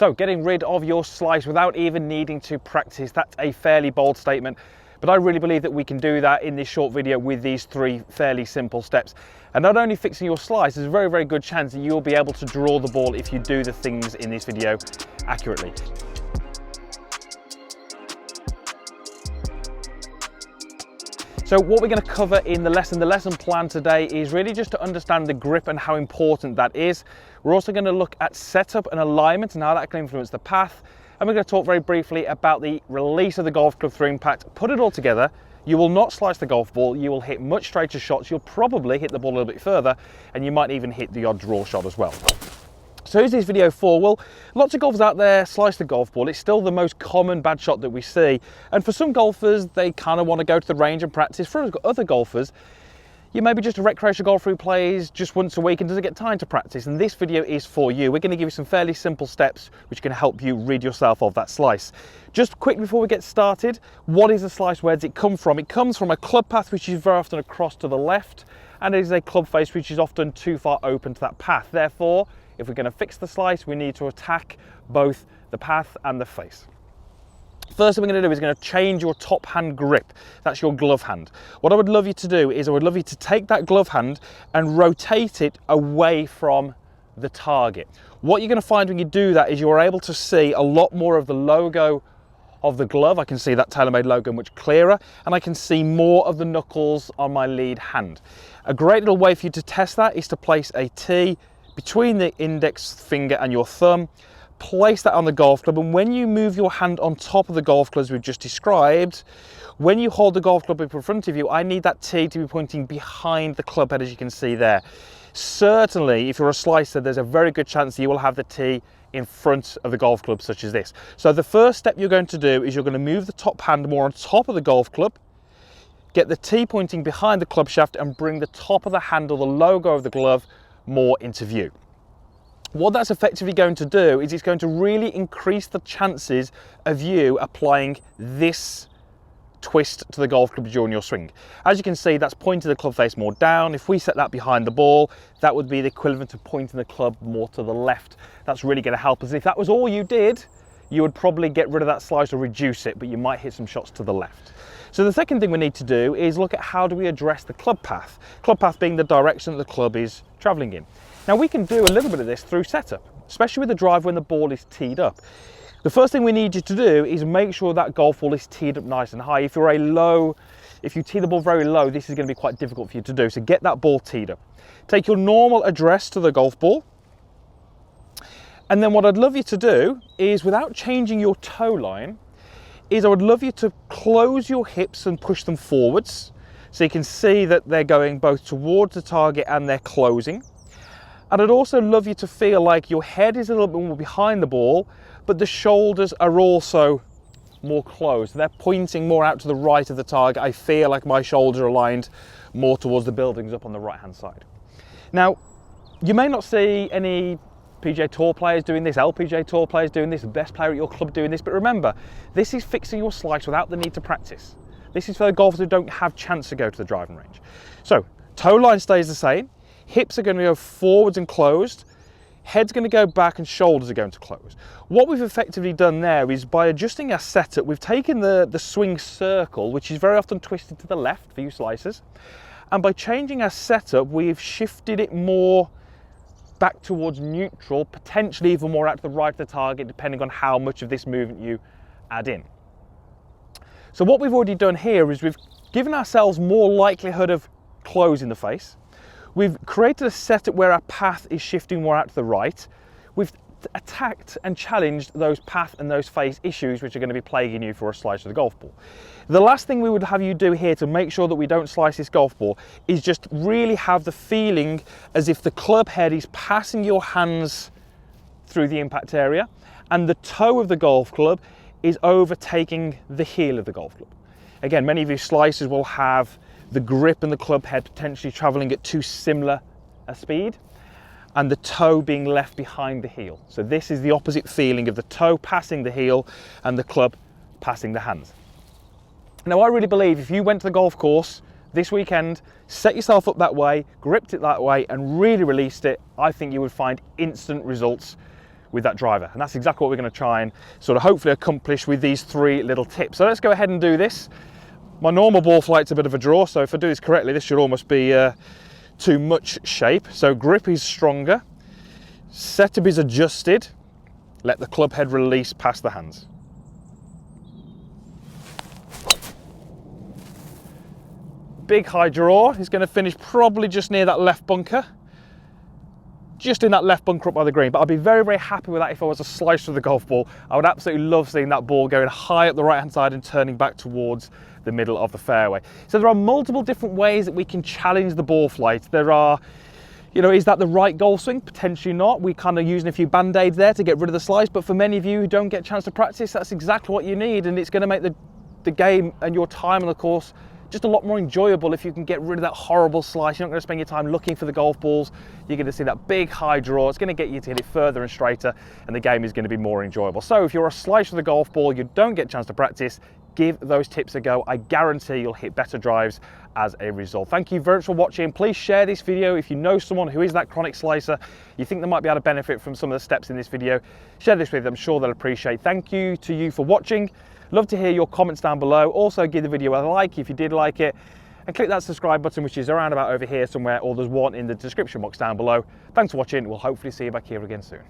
So getting rid of your slice without even needing to practice, that's a fairly bold statement, but I really believe that we can do that in this short video with these 3 fairly simple steps. And not only fixing your slice, there's a very, very good chance that you'll be able to draw the ball if you do the things in this video accurately. So what we're going to cover in the lesson plan today is really just to understand the grip and how important that is. We're also going to look at setup and alignment and how that can influence the path. And we're going to talk very briefly about the release of the golf club through impact. Put it all together, you will not slice the golf ball, you will hit much straighter shots, you'll probably hit the ball a little bit further, and you might even hit the odd draw shot as well. So who's this video for? Well, lots of golfers out there slice the golf ball. It's still the most common bad shot that we see. And for some golfers, they kind of want to go to the range and practice. For other golfers, you may be just a recreational golfer who plays just once a week and doesn't get time to practice. And this video is for you. We're going to give you some fairly simple steps which can help you rid yourself of that slice. Just quick before we get started, what is a slice? Where does it come from? It comes from a club path which is very often across to the left, and it is a club face which is often too far open to that path. Therefore, if we're going to fix the slice, we need to attack both the path and the face. First thing we're going to do is going to change your top hand grip. That's your glove hand. What I would love you to do is I would love you to take that glove hand and rotate it away from the target. What you're going to find when you do that is you're able to see a lot more of the logo of the glove. I can see that TaylorMade logo much clearer, and I can see more of the knuckles on my lead hand. A great little way for you to test that is to place a tee between the index finger and your thumb. Place that on the golf club, and when you move your hand on top of the golf club as we've just described, when you hold the golf club up in front of you, I need that tee to be pointing behind the club head, as you can see there. Certainly, if you're a slicer, there's a very good chance you will have the tee in front of the golf club, such as this. So the first step you're going to do is you're going to move the top hand more on top of the golf club, get the tee pointing behind the club shaft, and bring the top of the handle, the logo of the glove, more into view. What that's effectively going to do is it's going to really increase the chances of you applying this twist to the golf club during your swing. As you can see, that's pointing the club face more down. If we set that behind the ball, that would be the equivalent of pointing the club more to the left. That's really going to help us. If that was all you did, you would probably get rid of that slice or reduce it, but you might hit some shots to the left. So the second thing we need to do is look at how do we address the club path. Club path being the direction that the club is traveling in. Now we can do a little bit of this through setup, especially with the drive when the ball is teed up. The first thing we need you to do is make sure that golf ball is teed up nice and high. If you tee the ball very low, this is going to be quite difficult for you to do. So get that ball teed up. Take your normal address to the golf ball. And then what I'd love you to do is, without changing your toe line, I would love you to close your hips and push them forwards. So you can see that they're going both towards the target and they're closing. And I'd also love you to feel like your head is a little bit more behind the ball, but the shoulders are also more closed. They're pointing more out to the right of the target. I feel like my shoulders are aligned more towards the buildings up on the right-hand side. Now, you may not see any PGA Tour players doing this, LPGA Tour players doing this, the best player at your club doing this, but remember, this is fixing your slice without the need to practice. This is for the golfers who don't have chance to go to the driving range. So, toe line stays the same, hips are going to go forwards and closed, head's going to go back and shoulders are going to close. What we've effectively done there is, by adjusting our setup, we've taken the swing circle, which is very often twisted to the left for you slicers, and by changing our setup, we've shifted it more back towards neutral, potentially even more out to the right of the target, depending on how much of this movement you add in. So what we've already done here is we've given ourselves more likelihood of closing the face. We've created a setup where our path is shifting more out to the right. We've attacked and challenged those path and those face issues which are going to be plaguing you for a slice of the golf ball. The last thing we would have you do here to make sure that we don't slice this golf ball is just really have the feeling as if the club head is passing your hands through the impact area and the toe of the golf club is overtaking the heel of the golf club. Again, many of you slicers will have the grip and the club head potentially traveling at too similar a speed, and the toe being left behind the heel. So this is the opposite feeling of the toe passing the heel and the club passing the hands. Now I really believe if you went to the golf course this weekend, set yourself up that way, gripped it that way and really released it, I think you would find instant results with that driver. And that's exactly what we're going to try and sort of hopefully accomplish with these 3 little tips. So let's go ahead and do this. My normal ball flight's a bit of a draw, so if I do this correctly, this should almost be too much shape. So grip is stronger, setup is adjusted, let the club head release past the hands. Big high draw is going to finish probably just near that left bunker. Just in that left bunker up by the green, but I'd be very, very happy with that if I was a slice of the golf ball. I would absolutely love seeing that ball going high up the right hand side and turning back towards the middle of the fairway. So there are multiple different ways that we can challenge the ball flight. There are, you know, is that the right golf swing? Potentially not. We're kind of using a few band-aids there to get rid of the slice, but for many of you who don't get a chance to practice, that's exactly what you need, and it's going to make the game and your time on the course just a lot more enjoyable if you can get rid of that horrible slice. You're not going to spend your time looking for the golf balls. You're going to see that big high draw. It's going to get you to hit it further and straighter, and the game is going to be more enjoyable. So if you're a slice of the golf ball, you don't get a chance to practice, give those tips a go. I guarantee you'll hit better drives as a result. Thank you very much for watching. Please share this video if you know someone who is that chronic slicer. You think they might be able to benefit from some of the steps in this video. Share this with them. I'm sure they'll appreciate. Thank you to you for watching. Love to hear your comments down below. Also give the video a like if you did like it, and click that subscribe button, which is around about over here somewhere, or there's one in the description box down below. Thanks for watching. We'll hopefully see you back here again soon.